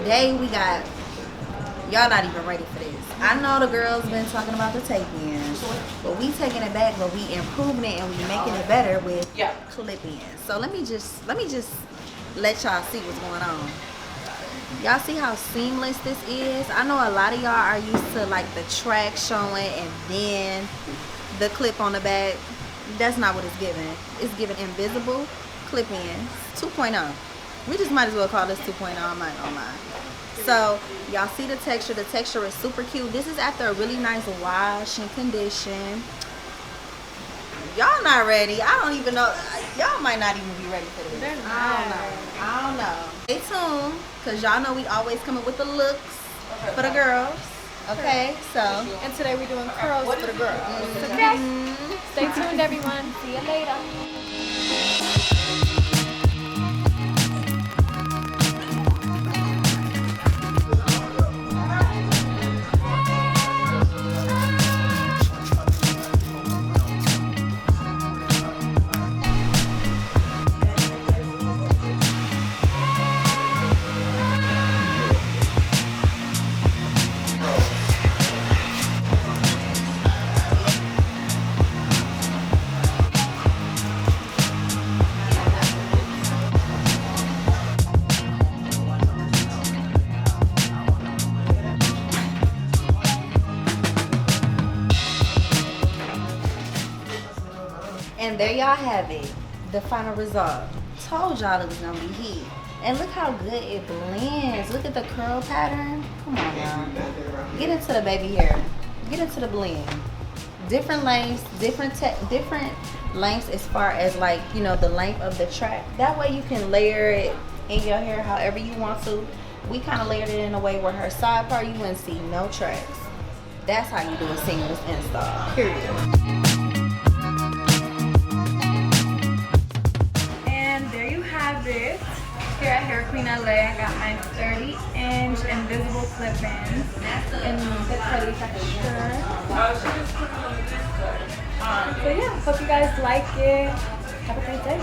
today we got, y'all not even ready for this. I know the girls been talking about the take-ins, but we taking it back, but we improving it and we making it better with clip-ins. So let me just let y'all see what's going on. Y'all see how seamless this is? I know a lot of y'all are used to like the track showing and then the clip on the back. That's not what it's giving. It's giving invisible clip-ins 2.0. We just might as well call this 2.0. I'm not gonna lie. So y'all see the texture. The texture is super cute. This is after a really nice wash and condition. Y'all not ready. I don't even know. Y'all might not even be ready for this. I don't know. Stay tuned, because y'all know we always come up with the looks for the girls. Okay, so. And today we're doing curls for the girls. Okay. Stay tuned, everyone. See you later. And there y'all have it, the final result. Told y'all it was gonna be heat. And look how good it blends. Look at the curl pattern. Come on now. Get into the baby hair. Get into the blend. Different lengths, different lengths as far as like, you know, the length of the track. That way you can layer it in your hair however you want to. We kind of layered it in a way where her side part, you wouldn't see no tracks. That's how you do a seamless install, period. This here at Hair Queen LA, I got my 30-inch invisible clip-ins in the curly texture. So yeah, hope you guys like it. Have a great day.